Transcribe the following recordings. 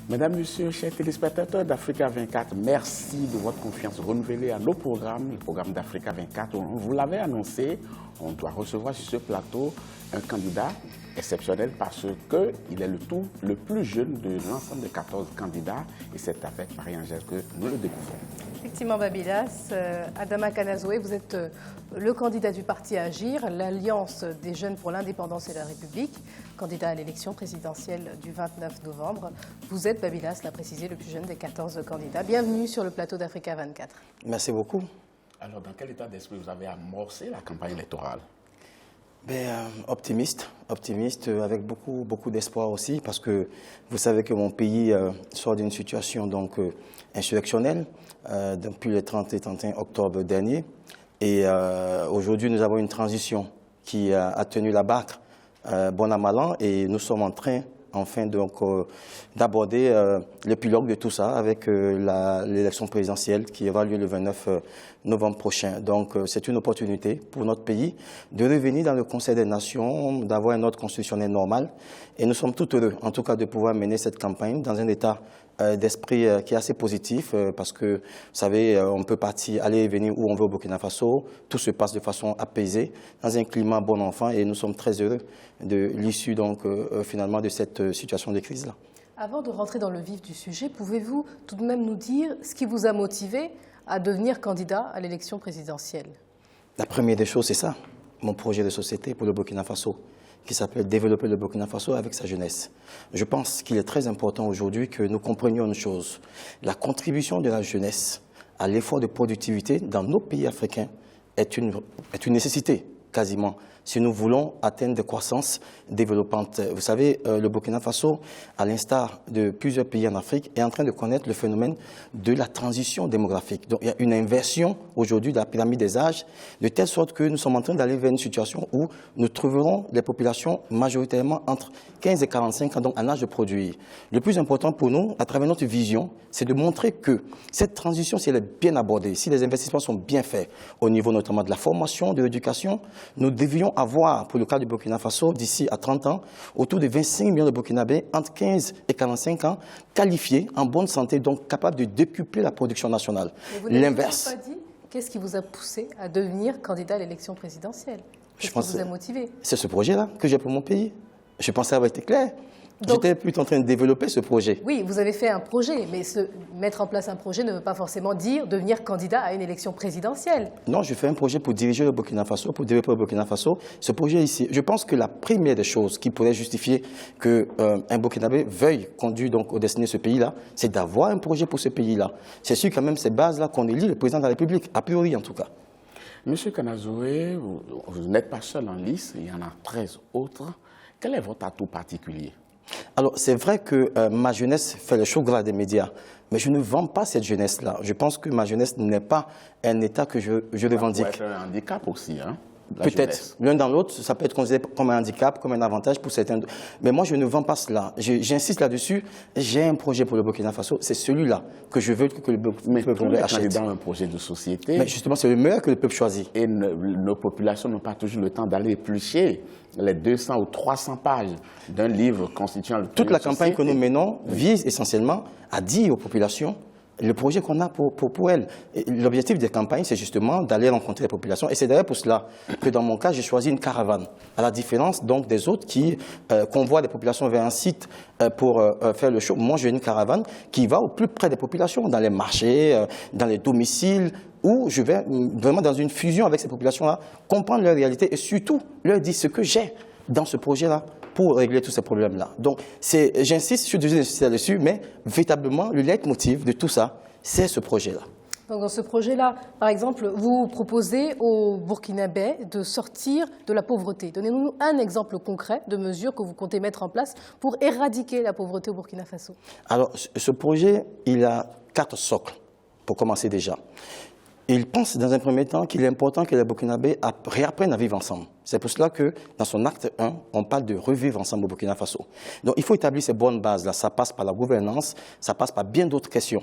Mesdames, Messieurs, chers téléspectateurs d'Africa 24, merci de votre confiance renouvelée à nos programmes, le programme d'Africa 24. On vous l'avait annoncé, on doit recevoir sur ce plateau un candidat exceptionnel parce qu'il est le plus jeune de l'ensemble des 14 candidats et c'est avec Marie-Angèle que nous le découvrons. Effectivement, Babylas, Adama Kanazoué, vous êtes le candidat du parti Agir, l'Alliance des jeunes pour l'indépendance et la République, candidat à l'élection présidentielle du 29 novembre. Vous êtes, Babylas l'a précisé, le plus jeune des 14 candidats. Bienvenue sur le plateau d'Africa 24. Merci beaucoup. Alors, dans quel état d'esprit vous avez amorcé la campagne électorale? Optimiste, avec beaucoup d'espoir aussi, parce que vous savez que mon pays sort d'une situation insurrectionnelle depuis le 30 et 31 octobre dernier. Et aujourd'hui, nous avons une transition qui a tenu la barque bon an mal an, et nous sommes en train enfin d'aborder le pilote de tout ça avec l'élection présidentielle qui aura lieu le 29 novembre prochain. Donc c'est une opportunité pour notre pays de revenir dans le Conseil des Nations, d'avoir un ordre constitutionnel normal. Et nous sommes tout heureux, en tout cas, de pouvoir mener cette campagne dans un état d'esprit qui est assez positif parce que, vous savez, on peut partir, aller et venir où on veut au Burkina Faso. Tout se passe de façon apaisée, dans un climat bon enfant, et nous sommes très heureux de l'issue finalement de cette situation de crise-là. Avant de rentrer dans le vif du sujet, pouvez-vous tout de même nous dire ce qui vous a motivé à devenir candidat à l'élection présidentielle? La première des choses, c'est ça, mon projet de société pour le Burkina Faso, qui s'appelle « Développer le Burkina Faso avec sa jeunesse ». Je pense qu'il est très important aujourd'hui que nous comprenions une chose. La contribution de la jeunesse à l'effort de productivité dans nos pays africains est une nécessité, quasiment, si nous voulons atteindre des croissances développantes. Vous savez, le Burkina Faso, à l'instar de plusieurs pays en Afrique, est en train de connaître le phénomène de la transition démographique. Donc il y a une inversion aujourd'hui de la pyramide des âges, de telle sorte que nous sommes en train d'aller vers une situation où nous trouverons les populations majoritairement entre 15 et 45 ans, donc en âge de produire. Le plus important pour nous, à travers notre vision, c'est de montrer que cette transition, si elle est bien abordée, si les investissements sont bien faits, au niveau notamment de la formation, de l'éducation, nous devions avoir, pour le cas du Burkina Faso, d'ici à 30 ans, autour de 25 millions de Burkinabés entre 15 et 45 ans, qualifiés, en bonne santé, donc capables de décupler la production nationale. L'inverse. Qu'est-ce qui vous a poussé à devenir candidat à l'élection présidentielle? Qu'est-ce qui vous a motivé? C'est ce projet-là que j'ai pour mon pays. Je pensais avoir été clair. J'étais plutôt en train de développer ce projet. Oui, vous avez fait un projet, mais mettre en place un projet ne veut pas forcément dire devenir candidat à une élection présidentielle. Non, je fais un projet pour diriger le Burkina Faso, pour développer le Burkina Faso. Ce projet ici, je pense que la première des choses qui pourrait justifier qu'un Burkinabé veuille conduire aux destinées de ce pays-là, c'est d'avoir un projet pour ce pays-là. C'est sûr quand même ces bases-là qu'on élit le président de la République, a priori en tout cas. Monsieur Kanazoué, vous n'êtes pas seul en lice, il y en a 13 autres. Quel est votre atout particulier? Alors, c'est vrai que ma jeunesse fait le show gras des médias, mais je ne vends pas cette jeunesse-là. Je pense que ma jeunesse n'est pas un état que je revendique. Ça peut être un handicap aussi, hein? Peut-être. L'un dans l'autre, ça peut être considéré comme un handicap, comme un avantage pour certains. Mais moi, je ne vends pas cela. J'insiste là-dessus. J'ai un projet pour le Burkina Faso. C'est celui-là que je veux que le peuple achète. Mais dans un projet de société. Mais justement, c'est le meilleur que le peuple choisit. Et nos populations n'ont pas toujours le temps d'aller éplucher les 200 ou 300 pages d'un livre constituant le projet. Toute la campagne que nous menons vise essentiellement à dire aux populations le projet qu'on a pour elles. L'objectif des campagnes, c'est justement d'aller rencontrer les populations. Et c'est d'ailleurs pour cela que dans mon cas, j'ai choisi une caravane. À la différence donc des autres qui convoient des populations vers un site pour faire le show. Moi, j'ai une caravane qui va au plus près des populations, dans les marchés, dans les domiciles, où je vais vraiment dans une fusion avec ces populations-là, comprendre leur réalité et surtout leur dire ce que j'ai dans ce projet-là pour régler tous ces problèmes-là. Donc, j'insiste, je suis déjà insisté là-dessus, mais véritablement, le leitmotiv de tout ça, c'est ce projet-là. Donc, dans ce projet-là, par exemple, vous proposez aux Burkinabés de sortir de la pauvreté. Donnez-nous un exemple concret de mesures que vous comptez mettre en place pour éradiquer la pauvreté au Burkina Faso. Alors, ce projet, il a 4 socles, pour commencer déjà. Il pense dans un premier temps qu'il est important que les Burkinabés réapprennent à vivre ensemble. C'est pour cela que dans son acte 1, on parle de revivre ensemble au Burkina Faso. Donc il faut établir ces bonnes bases-là. Ça passe par la gouvernance, ça passe par bien d'autres questions.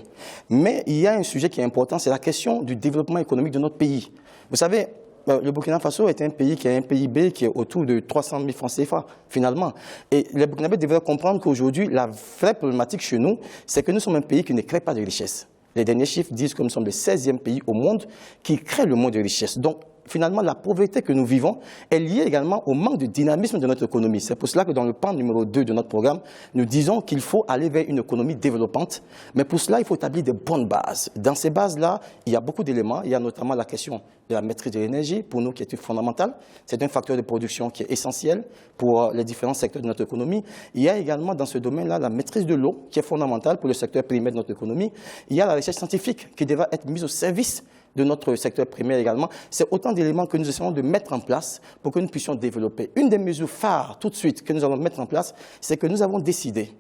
Mais il y a un sujet qui est important, c'est la question du développement économique de notre pays. Vous savez, le Burkina Faso est un pays qui a un PIB qui est autour de 300 000 francs CFA, finalement. Et les Burkinabés devraient comprendre qu'aujourd'hui, la vraie problématique chez nous, c'est que nous sommes un pays qui ne crée pas de richesse. Les derniers chiffres disent que nous sommes le 16e pays au monde qui crée le moins de richesse. Donc, finalement, la pauvreté que nous vivons est liée également au manque de dynamisme de notre économie. C'est pour cela que dans le pan numéro 2 de notre programme, nous disons qu'il faut aller vers une économie développante. Mais pour cela, il faut établir de bonnes bases. Dans ces bases-là, il y a beaucoup d'éléments. Il y a notamment la question de la maîtrise de l'énergie, pour nous, qui est fondamentale. C'est un facteur de production qui est essentiel pour les différents secteurs de notre économie. Il y a également dans ce domaine-là la maîtrise de l'eau, qui est fondamentale pour le secteur primaire de notre économie. Il y a la recherche scientifique qui devra être mise au service de notre secteur primaire également. C'est autant d'éléments que nous essayons de mettre en place pour que nous puissions développer. Une des mesures phares tout de suite que nous allons mettre en place, c'est que nous avons décidé,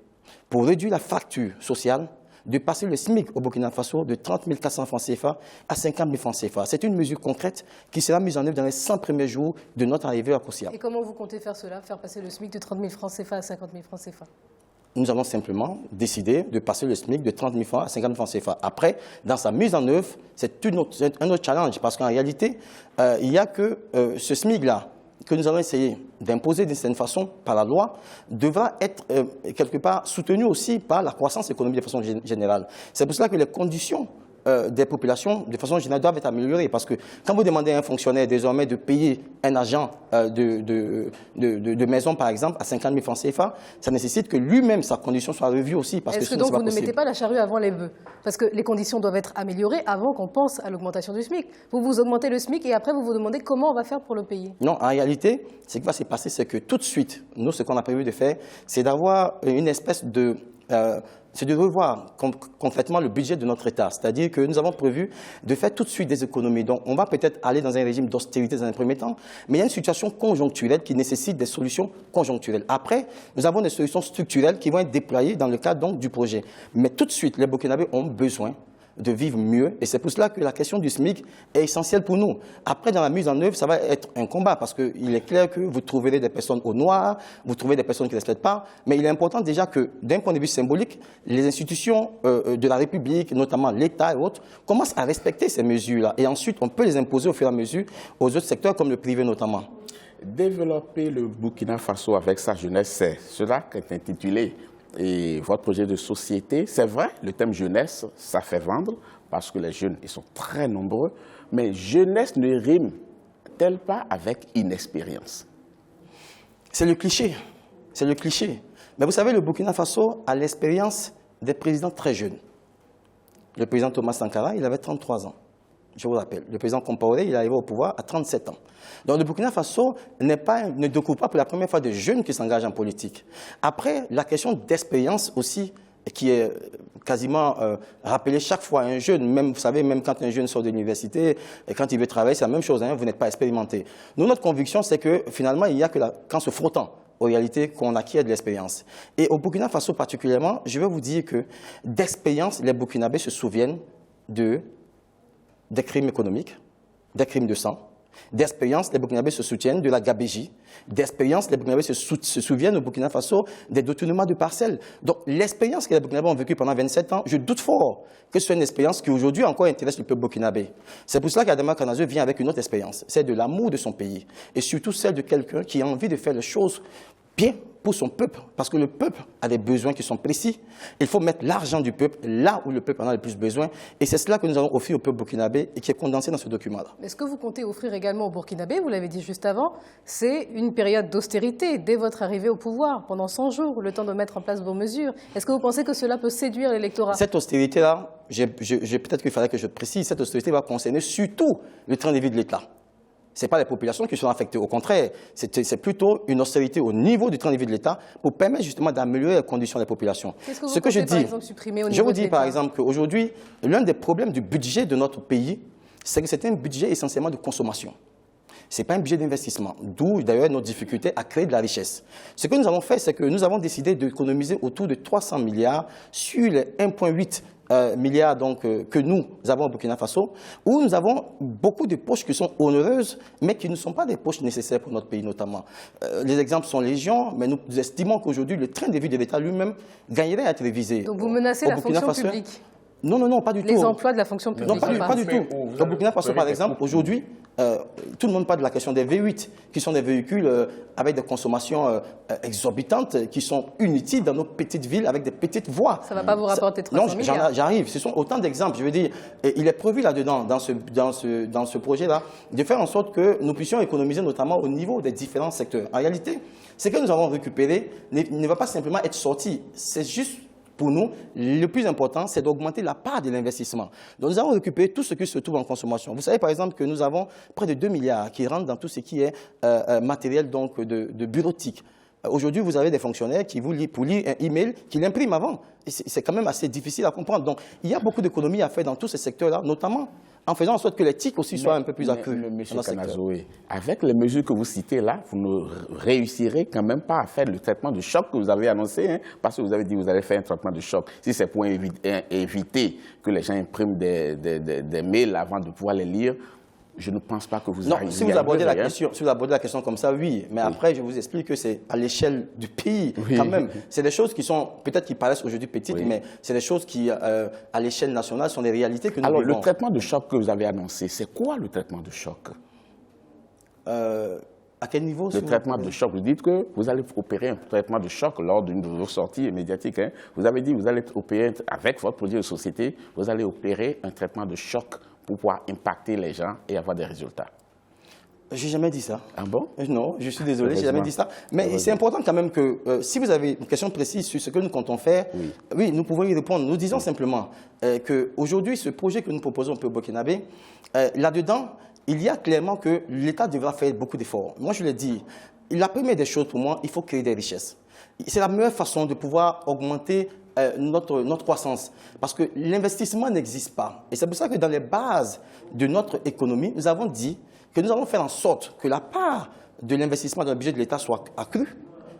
pour réduire la fracture sociale, de passer le SMIC au Burkina Faso de 30 400 francs CFA à 50 000 francs CFA. C'est une mesure concrète qui sera mise en œuvre dans les 100 premiers jours de notre arrivée à Kousia. Et comment vous comptez faire cela, faire passer le SMIC de 30 000 francs CFA à 50 000 francs CFA? Nous avons simplement décidé de passer le SMIC de 30 000 francs à 50 000 francs CFA. Après, dans sa mise en œuvre, c'est un autre challenge, parce qu'en réalité, il n'y a que ce SMIC-là que nous allons essayer d'imposer d'une certaine façon par la loi, devra être quelque part soutenu aussi par la croissance économique de façon générale. C'est pour cela que les conditions des populations, de façon générale, doivent être améliorées. Parce que quand vous demandez à un fonctionnaire désormais de payer un agent de maison, par exemple, à 50 000 francs CFA, ça nécessite que lui-même, sa condition soit revue aussi. Est-ce que donc vous ne mettez pas la charrue avant les bœufs? Parce que les conditions doivent être améliorées avant qu'on pense à l'augmentation du SMIC. Vous augmentez le SMIC et après vous vous demandez comment on va faire pour le payer. Non, en réalité, ce qui va se passer, c'est que tout de suite, nous, ce qu'on a prévu de faire, c'est d'avoir une espèce de... c'est de revoir concrètement le budget de notre État. C'est-à-dire que nous avons prévu de faire tout de suite des économies. Donc, on va peut-être aller dans un régime d'austérité dans un premier temps, mais il y a une situation conjoncturelle qui nécessite des solutions conjoncturelles. Après, nous avons des solutions structurelles qui vont être déployées dans le cadre donc, du projet. Mais tout de suite, les Burkinabés ont besoin de vivre mieux. Et c'est pour cela que la question du SMIC est essentielle pour nous. Après, dans la mise en œuvre, ça va être un combat parce qu'il est clair que vous trouverez des personnes au noir, vous trouverez des personnes qui ne respectent pas. Mais il est important déjà que, d'un point de vue symbolique, les institutions de la République, notamment l'État et autres, commencent à respecter ces mesures-là. Et ensuite, on peut les imposer au fur et à mesure aux autres secteurs, comme le privé notamment. Développer le Burkina Faso avec sa jeunesse, c'est cela qui est intitulé. Et votre projet de société, c'est vrai, le thème jeunesse, ça fait vendre, parce que les jeunes, ils sont très nombreux, mais jeunesse ne rime-t-elle pas avec inexpérience? C'est le cliché, c'est le cliché. Mais vous savez, le Burkina Faso a l'expérience des présidents très jeunes. Le président Thomas Sankara, il avait 33 ans. Je vous rappelle, le président Compaoré, il est arrivé au pouvoir à 37 ans. Donc le Burkina Faso ne découvre pas pour la première fois des jeunes qui s'engagent en politique. Après, la question d'expérience aussi, qui est quasiment rappelée chaque fois à un jeune, même, vous savez, même quand un jeune sort de l'université, et quand il veut travailler, c'est la même chose, hein, vous n'êtes pas expérimenté. Nous, notre conviction, c'est que finalement, il n'y a que qu'en se frottant, en réalité, qu'on acquiert de l'expérience. Et au Burkina Faso particulièrement, je vais vous dire que d'expérience, les Burkinabés se souviennent des crimes économiques, des crimes de sang. D'expérience, les Burkinabés se soutiennent de la gabégie. D'expérience, les Burkinabés se souviennent au Burkina Faso des détournements de parcelles. Donc l'expérience que les Burkinabés ont vécue pendant 27 ans, je doute fort que ce soit une expérience qui aujourd'hui encore intéresse le peuple burkinabé. C'est pour cela qu'Adama Kanazeu vient avec une autre expérience, c'est de l'amour de son pays. Et surtout celle de quelqu'un qui a envie de faire les choses bien pour son peuple, parce que le peuple a des besoins qui sont précis. Il faut mettre l'argent du peuple là où le peuple en a le plus besoin. Et c'est cela que nous allons offrir au peuple burkinabé et qui est condensé dans ce document-là. Mais ce que vous comptez offrir également aux Burkinabés, vous l'avez dit juste avant, c'est une période d'austérité dès votre arrivée au pouvoir, pendant 100 jours, le temps de mettre en place vos mesures. Est-ce que vous pensez que cela peut séduire l'électorat? Cette austérité-là, peut-être qu'il fallait que je précise, cette austérité va concerner surtout le train de vie de l'État. Ce n'est pas les populations qui sont affectées. Au contraire, c'est plutôt une austérité au niveau du train de vie de l'État pour permettre justement d'améliorer les conditions des populations. Qu'est-ce que vous comptez, par exemple, supprimer au niveau de l'État? Je vous dis par exemple qu'aujourd'hui, l'un des problèmes du budget de notre pays, c'est que c'est un budget essentiellement de consommation. Ce n'est pas un budget d'investissement, d'où d'ailleurs notre difficulté à créer de la richesse. Ce que nous avons fait, c'est que nous avons décidé d'économiser autour de 300 milliards sur les 1,8 milliards donc, que nous avons au Burkina Faso, où nous avons beaucoup de poches qui sont onéreuses, mais qui ne sont pas des poches nécessaires pour notre pays notamment. Les exemples sont légion, mais nous estimons qu'aujourd'hui, le train de vie de l'État lui-même gagnerait à être révisé. Donc vous menacez la fonction publique? Non, pas du tout. Les emplois de la fonction publique? Non, pas du tout. Au Burkina Faso, par exemple, aujourd'hui, tout le monde parle de la question des V8, qui sont des véhicules avec des consommations exorbitantes, qui sont inutiles dans nos petites villes avec des petites voies. Ça ne va pas vous rapporter 300 milliards. Non, j'arrive. Ce sont autant d'exemples. Je veux dire, il est prévu là-dedans, dans ce projet-là, de faire en sorte que nous puissions économiser notamment au niveau des différents secteurs. En réalité, ce que nous avons récupéré ne va pas simplement être sorti. C'est juste, pour nous, le plus important, c'est d'augmenter la part de l'investissement. Donc, nous avons récupéré tout ce qui se trouve en consommation. Vous savez, par exemple, que nous avons près de 2 milliards qui rentrent dans tout ce qui est matériel donc, de bureautique. Aujourd'hui, vous avez des fonctionnaires qui vous lisent, pour lire un email, qui l'impriment avant. C'est quand même assez difficile à comprendre. Donc, il y a beaucoup d'économies à faire dans tous ces secteurs-là, notamment en faisant en sorte que les TIC aussi soient un peu plus accrus. Monsieur Kanazoé, avec les mesures que vous citez là, vous ne réussirez quand même pas à faire le traitement de choc que vous avez annoncé, hein, parce que vous avez dit que vous allez faire un traitement de choc. Si c'est pour éviter que les gens impriment des mails avant de pouvoir les lire, je ne pense pas que vous arrivez. Non, si vous abordez la question comme ça, oui. Mais après, je vous explique que c'est à l'échelle du pays, quand même. C'est des choses qui sont, peut-être qui paraissent aujourd'hui petites, mais c'est des choses qui, à l'échelle nationale, sont des réalités que nous vivons. Alors, le traitement de choc que vous avez annoncé, c'est quoi le traitement de choc? À quel niveau? Le traitement de choc, vous dites que vous allez opérer un traitement de choc lors d'une de vos sorties médiatiques. Hein. Vous avez dit que vous allez opérer, avec votre projet de société, vous allez opérer un traitement de choc pour pouvoir impacter les gens et avoir des résultats. Je n'ai jamais dit ça. Ah bon? Non, je suis désolé, je n'ai jamais dit ça. Mais c'est important quand même que, si vous avez une question précise sur ce que nous comptons faire, oui nous pouvons y répondre. Nous disons simplement qu'aujourd'hui, ce projet que nous proposons au Burkinabé, là-dedans, il y a clairement que l'État devra faire beaucoup d'efforts. Moi, je l'ai dit, la première des choses pour moi, il faut créer des richesses. C'est la meilleure façon de pouvoir augmenter notre croissance. Parce que l'investissement n'existe pas. Et c'est pour ça que dans les bases de notre économie, nous avons dit que nous allons faire en sorte que la part de l'investissement dans le budget de l'État soit accrue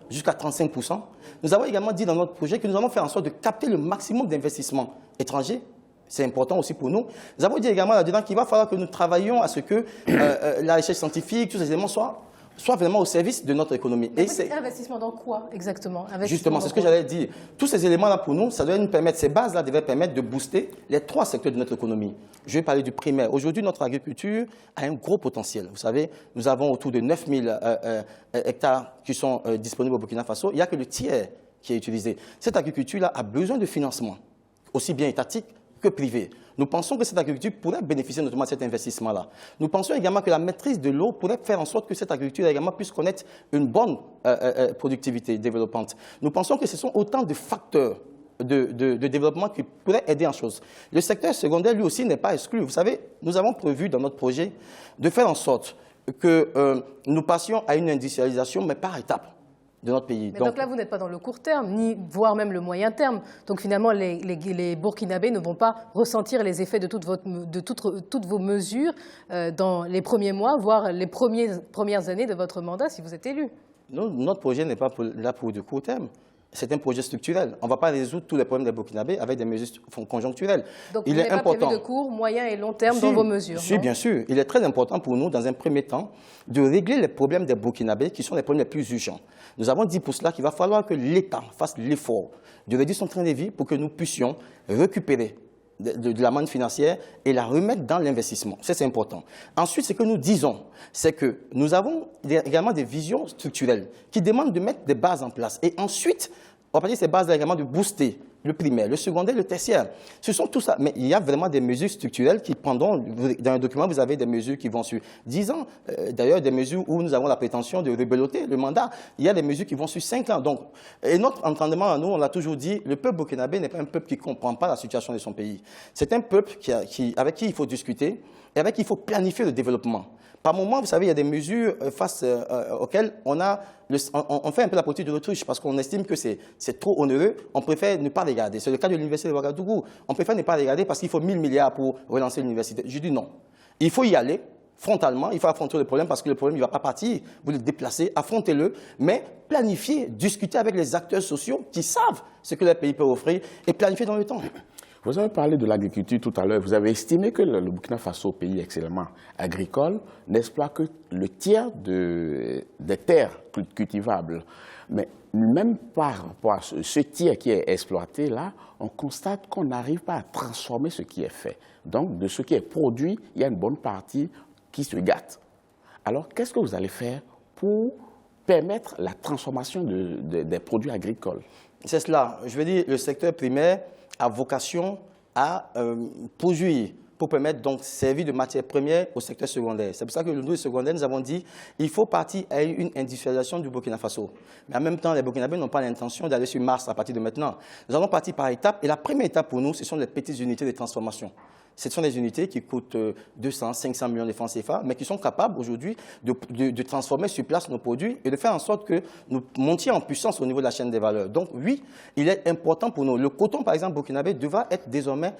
jusqu'à 35%. Nous avons également dit dans notre projet que nous allons faire en sorte de capter le maximum d'investissements étrangers. C'est important aussi pour nous. Nous avons dit également là-dedans qu'il va falloir que nous travaillions à ce que la recherche scientifique, tous ces éléments soit vraiment au service de notre économie. Et c'est investissement dans quoi exactement? Justement, c'est ce que j'allais dire. Tous ces éléments-là pour nous, ça doit nous permettre, ces bases-là devaient permettre de booster les 3 secteurs de notre économie. Je vais parler du primaire. Aujourd'hui, notre agriculture a un gros potentiel. Vous savez, nous avons autour de 9000 hectares qui sont disponibles au Burkina Faso. Il n'y a que le tiers qui est utilisé. Cette agriculture-là a besoin de financement, aussi bien étatique que privé. Nous pensons que cette agriculture pourrait bénéficier notamment de cet investissement-là. Nous pensons également que la maîtrise de l'eau pourrait faire en sorte que cette agriculture également puisse connaître une bonne productivité développante. Nous pensons que ce sont autant de facteurs de développement qui pourraient aider en chose. Le secteur secondaire, lui aussi, n'est pas exclu. Vous savez, nous avons prévu dans notre projet de faire en sorte que nous passions à une industrialisation, mais par étapes, de notre pays. Mais donc là, vous n'êtes pas dans le court terme, ni voire même le moyen terme. Donc finalement, les Burkinabés ne vont pas ressentir les effets de toutes vos mesures dans les premiers mois, voire les premières années de votre mandat si vous êtes élu. Non, notre projet n'est pas là pour du court terme. C'est un projet structurel. On ne va pas résoudre tous les problèmes des Burkinabés avec des mesures conjoncturelles. Donc vous n'avez pas prévu de court, moyen et long terme dans vos mesures? Si, bien sûr. Il est très important pour nous, dans un premier temps, de régler les problèmes des Burkinabés qui sont les problèmes les plus urgents. Nous avons dit pour cela qu'il va falloir que l'État fasse l'effort de réduire son train de vie pour que nous puissions récupérer de la manne financière et la remettre dans l'investissement. Ça, c'est important. Ensuite, ce que nous disons, c'est que nous avons également des visions structurelles qui demandent de mettre des bases en place. Et ensuite, on va partir de ces bases-là également de booster le primaire, le secondaire, le tertiaire. Ce sont tout ça. Mais il y a vraiment des mesures structurelles qui pendant, dans un document, vous avez des mesures qui vont sur 10 ans. D'ailleurs, des mesures où nous avons la prétention de rebeloter le mandat. Il y a des mesures qui vont sur 5 ans. Donc, et notre entendement à nous, on l'a toujours dit, le peuple burkinabé n'est pas un peuple qui ne comprend pas la situation de son pays. C'est un peuple avec qui il faut discuter et avec qui il faut planifier le développement. Par moment, vous savez, il y a des mesures face auxquelles on fait un peu la politique de l'autruche parce qu'on estime que c'est trop onéreux. On préfère ne pas les garder. C'est le cas de l'université de Ouagadougou. On préfère ne pas les garder parce qu'il faut 1000 milliards pour relancer l'université. Je dis non. Il faut y aller frontalement. Il faut affronter le problème parce que le problème ne va pas partir. Vous le déplacez, affrontez-le, mais planifiez, discutez avec les acteurs sociaux qui savent ce que le pays peut offrir et planifiez dans le temps. Vous avez parlé de l'agriculture tout à l'heure. Vous avez estimé que le Burkina Faso, pays excellemment agricole, n'exploite que le tiers des terres cultivables. Mais même par rapport à ce tiers qui est exploité là, on constate qu'on n'arrive pas à transformer ce qui est fait. Donc, de ce qui est produit, il y a une bonne partie qui se gâtent. Alors, qu'est-ce que vous allez faire pour permettre la transformation des produits agricoles? C'est cela. Je veux dire, le secteur primaire a vocation à produire pour permettre donc servir de matière première au secteur secondaire. C'est pour ça que nous, secondaire, nous avons dit qu'il faut partir à une industrialisation du Burkina Faso. Mais en même temps, les Burkinabés n'ont pas l'intention d'aller sur Mars à partir de maintenant. Nous allons partir par étapes. Et la première étape pour nous, ce sont les petites unités de transformation. Ce sont des unités qui coûtent 200, 500 millions de francs CFA, mais qui sont capables aujourd'hui de transformer sur place nos produits et de faire en sorte que nous montions en puissance au niveau de la chaîne des valeurs. Donc oui, il est important pour nous. Le coton, par exemple, burkinabé, devra être désormais,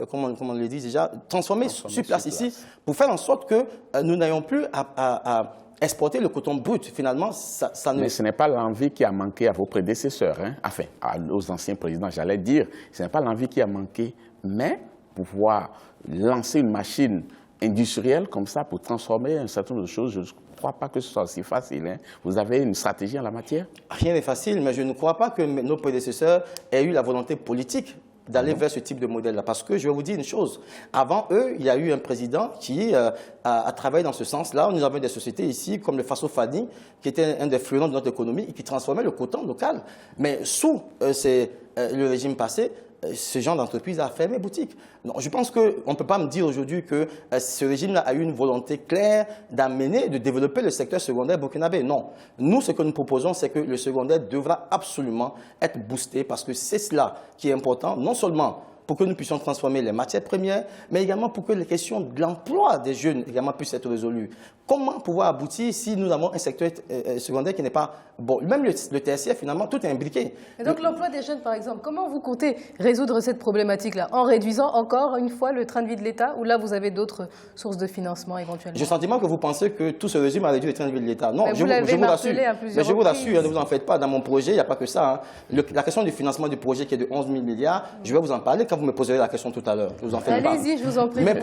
comment on le dit déjà, transformé sur place ici pour faire en sorte que nous n'ayons plus à exporter le coton brut. Finalement, ça ne... Mais ce n'est pas l'envie qui a manqué à vos prédécesseurs, hein? Enfin, aux anciens présidents, j'allais dire. Ce n'est pas l'envie qui a manqué, mais pouvoir lancer une machine industrielle comme ça pour transformer un certain nombre de choses, je ne crois pas que ce soit aussi facile. Hein. Vous avez une stratégie en la matière? Rien n'est facile, mais je ne crois pas que nos prédécesseurs aient eu la volonté politique d'aller vers ce type de modèle-là. Parce que je vais vous dire une chose, avant eux, il y a eu un président qui a travaillé dans ce sens-là. Nous avons des sociétés ici, comme le Faso Fani, qui était un des fleurons de notre économie et qui transformait le coton local. Mais sous le régime passé, ce genre d'entreprise a fermé boutique. Non, je pense qu'on ne peut pas me dire aujourd'hui que ce régime-là a eu une volonté claire d'amener, de développer le secteur secondaire burkinabé. Non. Nous, ce que nous proposons, c'est que le secondaire devra absolument être boosté parce que c'est cela qui est important, non seulement pour que nous puissions transformer les matières premières, mais également pour que les questions de l'emploi des jeunes également puissent être résolues. Comment pouvoir aboutir si nous avons un secteur secondaire qui n'est pas bon? Même le tertiaire, finalement, tout est imbriqué. Et donc l'emploi des jeunes, par exemple, comment vous comptez résoudre cette problématique-là? En réduisant encore une fois le train de vie de l'État, ou là vous avez d'autres sources de financement éventuellement? J'ai le sentiment que vous pensez que tout se résume à réduire le train de vie de l'État. Non, je vous rassure. Mais je vous rassure, ne vous en faites pas. Dans mon projet, il n'y a pas que ça. Hein. La question du financement du projet qui est de 11 000 milliards, je vais vous en parler quand vous me poserez la question tout à l'heure. Je vous en fais pas. Allez-y, je vous en prie. Mais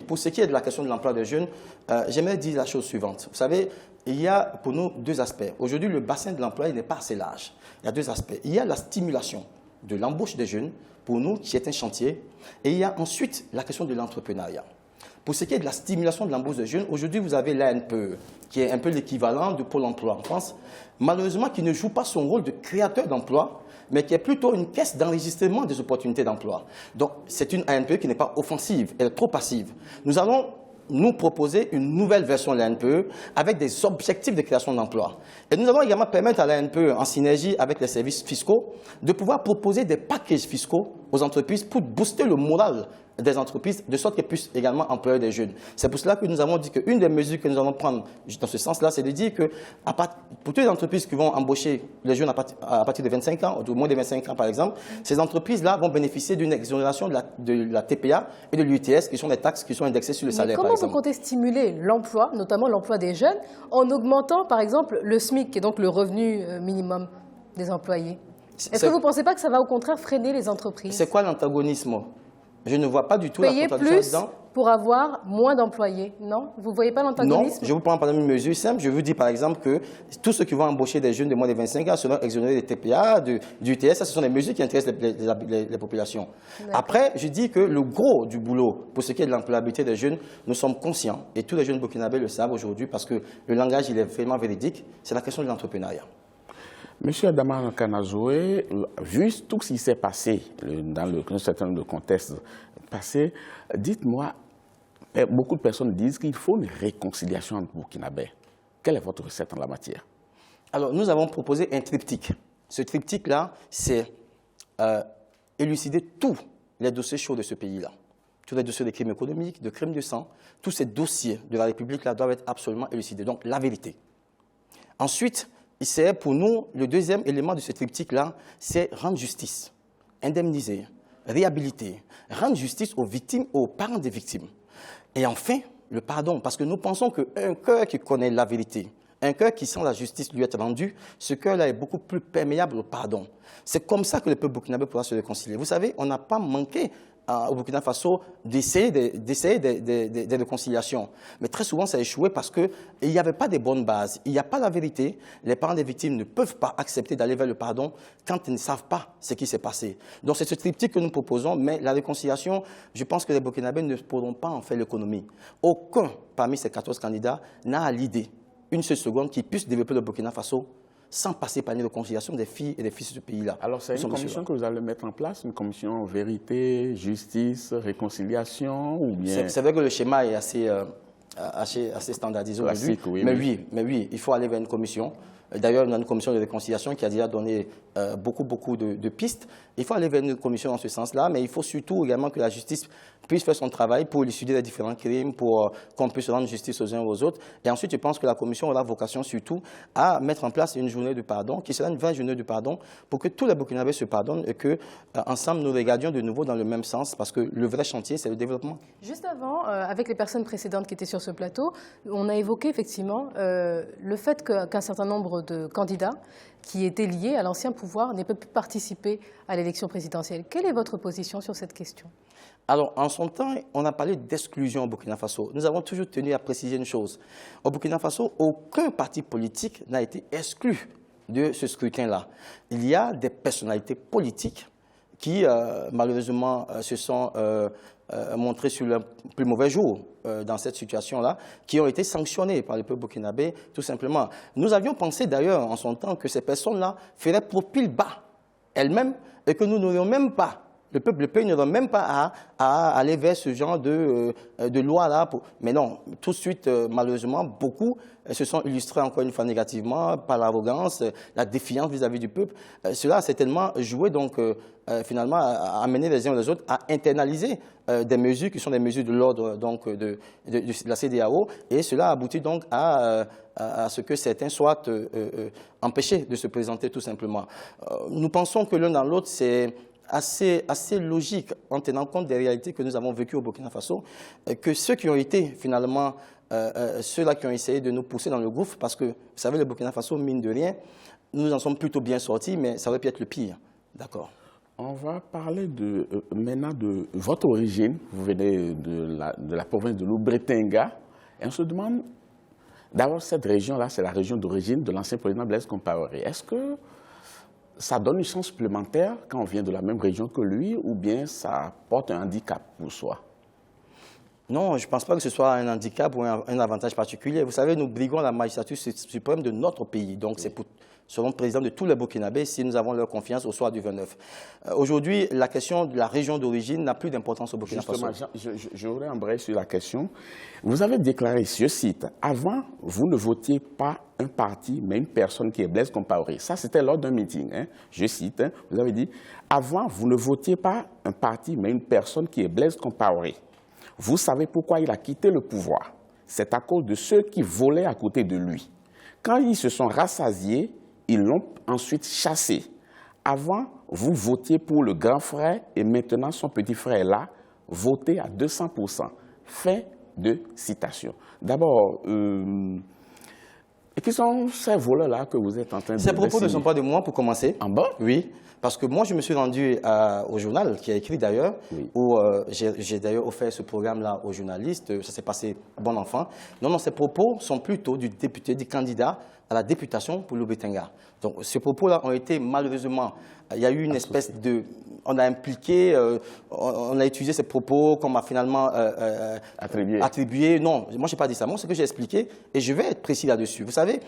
pour ce qui est de la question de l'emploi des jeunes, j'aimerais dire la chose suivante. Vous savez, il y a pour nous deux aspects. Aujourd'hui, le bassin de l'emploi n'est pas assez large. Il y a deux aspects. Il y a la stimulation de l'embauche des jeunes, pour nous, qui est un chantier. Et il y a ensuite la question de l'entrepreneuriat. Pour ce qui est de la stimulation de l'embauche des jeunes, aujourd'hui, vous avez l'ANPE, qui est un peu l'équivalent de Pôle emploi en France, malheureusement, qui ne joue pas son rôle de créateur d'emploi, mais qui est plutôt une caisse d'enregistrement des opportunités d'emploi. Donc, c'est une ANPE qui n'est pas offensive, elle est trop passive. Nous allons nous proposer une nouvelle version de l'ANPE avec des objectifs de création d'emplois. Et nous allons également permettre à l'ANPE, en synergie avec les services fiscaux, de pouvoir proposer des packages fiscaux aux entreprises pour booster le moral des entreprises, de sorte qu'elles puissent également employer des jeunes. C'est pour cela que nous avons dit qu'une des mesures que nous allons prendre dans ce sens-là, c'est de dire que pour toutes les entreprises qui vont embaucher les jeunes à partir de 25 ans, ou de moins de 25 ans par exemple, ces entreprises-là vont bénéficier d'une exonération de la TPA et de l'UTS, qui sont des taxes qui sont indexées sur le salaire, par exemple. Comment vous comptez stimuler l'emploi, notamment l'emploi des jeunes, en augmentant par exemple le SMIC, qui est donc le revenu minimum des employés? Est-ce que vous ne pensez pas que ça va au contraire freiner les entreprises? C'est quoi l'antagonisme? Je ne vois pas du tout la contradiction plus pour avoir moins d'employés, non? Vous ne voyez pas l'antagonisme? Non, je vous prends par exemple une mesure simple. Je vous dis par exemple que tous ceux qui vont embaucher des jeunes de moins de 25 ans seront exonérés des TPA, du UTS. Ça, ce sont des mesures qui intéressent les populations. Après, je dis que le gros du boulot, pour ce qui est de l'employabilité des jeunes, nous sommes conscients, et tous les jeunes burkinabés le savent aujourd'hui, parce que le langage, il est vraiment véridique, c'est la question de l'entrepreneuriat. Monsieur Adama Kanazoué, vu tout ce qui s'est passé dans un certain nombre de contextes passés, dites-moi, beaucoup de personnes disent qu'il faut une réconciliation entre Burkinabés. Quelle est votre recette en la matière? Alors, nous avons proposé un triptyque. Ce triptyque-là, c'est élucider tous les dossiers chauds de ce pays-là. Tous les dossiers de crimes économiques, de crimes de sang, tous ces dossiers de la République-là doivent être absolument élucidés. Donc, la vérité. Ensuite, c'est pour nous, le deuxième élément de ce triptyque-là, c'est rendre justice, indemniser, réhabiliter, rendre justice aux victimes, aux parents des victimes. Et enfin, le pardon, parce que nous pensons qu'un cœur qui connaît la vérité, un cœur qui sent la justice lui être rendue, ce cœur-là est beaucoup plus perméable au pardon. C'est comme ça que le peuple burkinabé pourra se réconcilier. Vous savez, on n'a pas manqué au Burkina Faso d'essayer des réconciliations. Mais très souvent, ça a échoué parce qu'il n'y avait pas de bonnes bases. Il n'y a pas la vérité. Les parents des victimes ne peuvent pas accepter d'aller vers le pardon quand ils ne savent pas ce qui s'est passé. Donc c'est ce triptyque que nous proposons, mais la réconciliation, je pense que les Burkinabés ne pourront pas en faire l'économie. Aucun parmi ces 14 candidats n'a à l'idée, une seule seconde, qui puisse développer le Burkina Faso sans passer par une réconciliation des filles et des fils de ce pays-là. Alors c'est une commission que vous allez mettre en place, une commission vérité, justice, réconciliation ou bien... C'est vrai que le schéma est assez standardisé aujourd'hui, oui, mais oui, il faut aller vers une commission. D'ailleurs, on a une commission de réconciliation qui a déjà donné beaucoup de pistes. Il faut aller vers une commission dans ce sens-là, mais il faut surtout également que la justice puisse faire son travail pour élucider les différents crimes, pour qu'on puisse rendre justice aux uns et aux autres. Et ensuite, je pense que la commission aura vocation surtout à mettre en place une journée de pardon, qui sera une vraie journée de pardon, pour que tous les Burkinabés se pardonnent et que ensemble nous regardions de nouveau dans le même sens, parce que le vrai chantier, c'est le développement. Juste avant, avec les personnes précédentes qui étaient sur ce plateau, on a évoqué effectivement le fait qu'un certain nombre de candidats qui étaient liés à l'ancien pouvoir n'aient pas pu participer à l'élection présidentielle. Quelle est votre position sur cette question ? Alors, en son temps, on a parlé d'exclusion au Burkina Faso. Nous avons toujours tenu à préciser une chose. Au Burkina Faso, aucun parti politique n'a été exclu de ce scrutin-là. Il y a des personnalités politiques qui, malheureusement, se sont montrées sur le plus mauvais jour dans cette situation-là, qui ont été sanctionnées par le peuple burkinabé, tout simplement. Nous avions pensé d'ailleurs, en son temps, que ces personnes-là feraient profil bas elles-mêmes et que nous n'aurions même pas, le pays n'aurait même pas à aller vers ce genre de loi-là. Mais non, tout de suite, malheureusement, beaucoup se sont illustrés encore une fois négativement par l'arrogance, la défiance vis-à-vis du peuple. Cela a certainement joué, donc, finalement, à amener les uns et les autres à internaliser des mesures qui sont des mesures de l'ordre de la CEDEAO. Et cela a abouti donc à ce que certains soient empêchés de se présenter, tout simplement. Nous pensons que l'un dans l'autre, c'est assez logique en tenant compte des réalités que nous avons vécues au Burkina Faso, que ceux qui ont été finalement ceux-là qui ont essayé de nous pousser dans le gouffre, parce que, vous savez, le Burkina Faso, mine de rien, nous en sommes plutôt bien sortis, mais ça aurait pu être le pire. D'accord. On va parler maintenant de votre origine. Vous venez de la province de l'Oubretenga. Et on se demande, d'abord, cette région-là, c'est la région d'origine de l'ancien président Blaise Compaoré. Est-ce que ça donne une chance supplémentaire quand on vient de la même région que lui, ou bien ça porte un handicap pour soi? Non, je ne pense pas que ce soit un handicap ou un avantage particulier. Vous savez, nous briguons la magistrature suprême de notre pays. Donc, c'est pour seront présidents de tous les Burkinabés si nous avons leur confiance au soir du 29. Aujourd'hui, la question de la région d'origine n'a plus d'importance au Burkina Faso. Justement, je voudrais embrayer sur la question. Vous avez déclaré, je cite, « Avant, vous ne votiez pas un parti, mais une personne qui est Blaise Compaoré. » Ça, c'était lors d'un meeting. Hein. Je cite, hein, vous avez dit, « Avant, vous ne votiez pas un parti, mais une personne qui est Blaise Compaoré. Vous savez pourquoi il a quitté le pouvoir. C'est à cause de ceux qui volaient à côté de lui. Quand ils se sont rassasiés, ils l'ont ensuite chassé. Avant, vous votiez pour le grand frère et maintenant son petit frère est là, votez à 200%. » Fin de citation. D'abord, et qui sont ces voleurs-là que vous êtes en train de... Ces propos ne sont pas de moi, pour commencer. En bas? Oui, parce que moi, je me suis rendu au journal, qui a écrit d'ailleurs, oui, où j'ai d'ailleurs offert ce programme-là aux journalistes. Ça s'est passé bon enfant. Non, non, ces propos sont plutôt du député, du candidat à la députation pour l'Oubretenga. Donc, ces propos-là ont été malheureusement... Il y a eu une espèce de... On a impliqué, on a utilisé ces propos qu'on m'a finalement attribué. Non, moi, je n'ai pas dit ça. Moi, ce que j'ai expliqué, et je vais être précis là-dessus. Vous savez,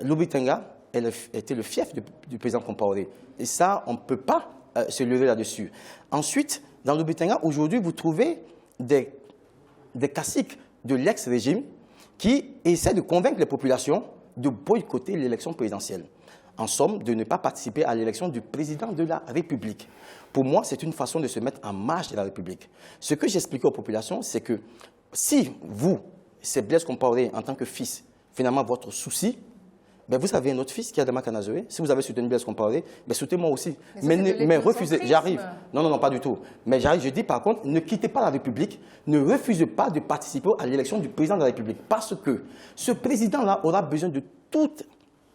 l'Oubretenga était le fief du président Compaoré. Et ça, on ne peut pas se lever là-dessus. Ensuite, dans l'Oubretenga, aujourd'hui, vous trouvez des caciques de l'ex-régime qui essaient de convaincre les populations de boycotter l'élection présidentielle. En somme, de ne pas participer à l'élection du président de la République. Pour moi, c'est une façon de se mettre en marge de la République. Ce que j'explique aux populations, c'est que si vous, c'est Blaise Compaoré en tant que fils, finalement votre souci, ben vous avez un autre fils qui est Adama Kanazoé. Si vous avez soutenu Blaise Compaoré, ben soutenez-moi aussi. Mais refusez, j'arrive. Non, non, non, pas du tout. Mais j'arrive, je dis par contre, ne quittez pas la République, ne refusez pas de participer à l'élection du président de la République. Parce que ce président-là aura besoin de toute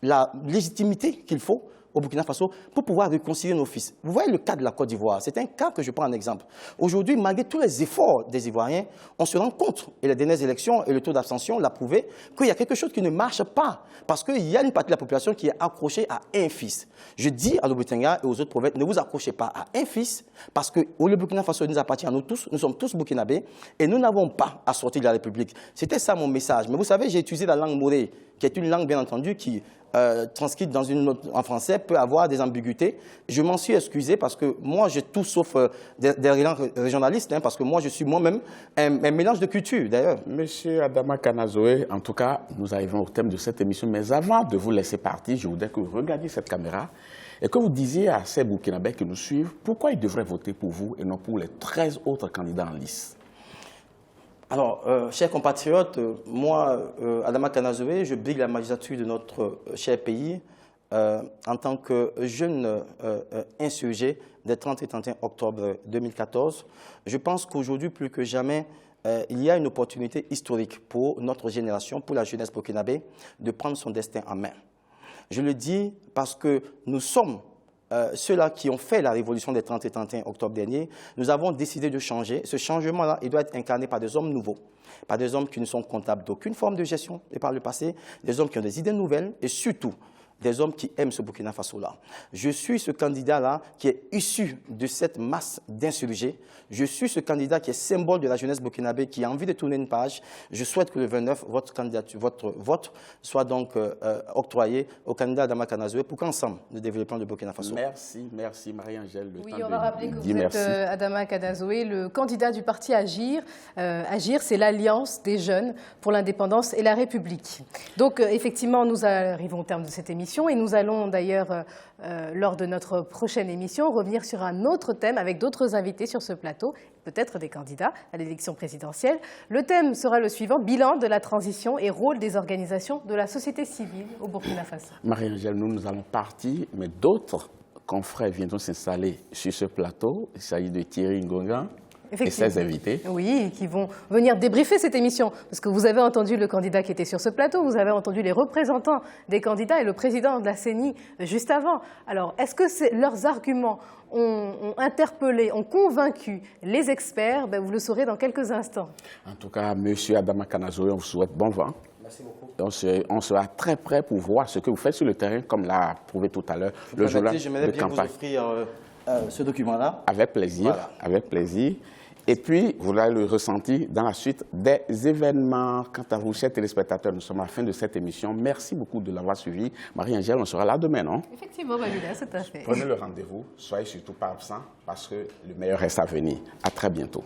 la légitimité qu'il faut au Burkina Faso pour pouvoir réconcilier nos fils. Vous voyez le cas de la Côte d'Ivoire, c'est un cas que je prends en exemple. Aujourd'hui, malgré tous les efforts des Ivoiriens, on se rend compte, et les dernières élections et le taux d'abstention l'a prouvé, qu'il y a quelque chose qui ne marche pas. Parce qu'il y a une partie de la population qui est accrochée à un fils. Je dis à l'Obutenga et aux autres prophètes, ne vous accrochez pas à un fils, parce que le Burkina Faso nous appartient à nous tous, nous sommes tous burkinabés, et nous n'avons pas à sortir de la République. C'était ça mon message. Mais vous savez, j'ai utilisé la langue morée, qui est une langue, bien entendu, qui, transcrite dans une note en français, peut avoir des ambiguïtés. Je m'en suis excusé parce que moi, j'ai tout sauf des langues régionalistes, parce que moi, je suis moi-même un mélange de culture, d'ailleurs. Monsieur Adama Kanazoé, en tout cas, nous arrivons au thème de cette émission. Mais avant de vous laisser partir, je voudrais que vous regardiez cette caméra et que vous disiez à ces Burkinabés qui nous suivent pourquoi ils devraient voter pour vous et non pour les 13 autres candidats en lice. Alors, chers compatriotes, moi, Adama Kanazoé, je brigue la magistrature de notre cher pays en tant que jeune insurgé des 30 et 31 octobre 2014. Je pense qu'aujourd'hui, plus que jamais, il y a une opportunité historique pour notre génération, pour la jeunesse burkinabé, de prendre son destin en main. Je le dis parce que nous sommes ceux-là qui ont fait la révolution des 30 et 31 octobre dernier. Nous avons décidé de changer. Ce changement-là, il doit être incarné par des hommes nouveaux, par des hommes qui ne sont comptables d'aucune forme de gestion et par le passé, des hommes qui ont des idées nouvelles et surtout des hommes qui aiment ce Burkina Faso-là. Je suis ce candidat-là qui est issu de cette masse d'insurgés. Je suis ce candidat qui est symbole de la jeunesse burkinabé, qui a envie de tourner une page. Je souhaite que le 29, votre vote soit donc octroyé au candidat Adama Kanazoé pour qu'ensemble, nous développions le Burkina Faso. Merci, merci Marie-Angèle. Oui, on va rappeler que vous êtes Adama Kanazoé, le candidat du parti Agir. Agir, c'est l'Alliance des jeunes pour l'indépendance et la République. Donc, effectivement, nous arrivons au terme de cette émission. Et nous allons d'ailleurs, lors de notre prochaine émission, revenir sur un autre thème avec d'autres invités sur ce plateau, peut-être des candidats à l'élection présidentielle. Le thème sera le suivant, bilan de la transition et rôle des organisations de la société civile au Burkina Faso. Marie-Angèle, nous allons partir, mais d'autres confrères viendront s'installer sur ce plateau. Il s'agit de Thierry Ngonga et ses invités. Oui, qui vont venir débriefer cette émission. Parce que vous avez entendu le candidat qui était sur ce plateau, vous avez entendu les représentants des candidats et le président de la CENI juste avant. Alors, est-ce que leurs arguments ont interpellé, ont convaincu les experts? Vous le saurez dans quelques instants. En tout cas, monsieur Adama Kanazoé, on vous souhaite bon vent. Merci beaucoup. On sera très prêt pour voir ce que vous faites sur le terrain, comme l'a prouvé tout à l'heure le journal de campagne. J'aimerais bien vous offrir ce document-là. Avec plaisir, voilà. Avec plaisir. Et puis, vous l'avez le ressenti dans la suite des événements. Quant à vous, chers téléspectateurs, nous sommes à la fin de cette émission. Merci beaucoup de l'avoir suivi. Marie-Angèle, on sera là demain, non? Effectivement, Babila, c'est tout à fait. Prenez le rendez-vous, soyez surtout pas absents, parce que le meilleur reste à venir. À très bientôt.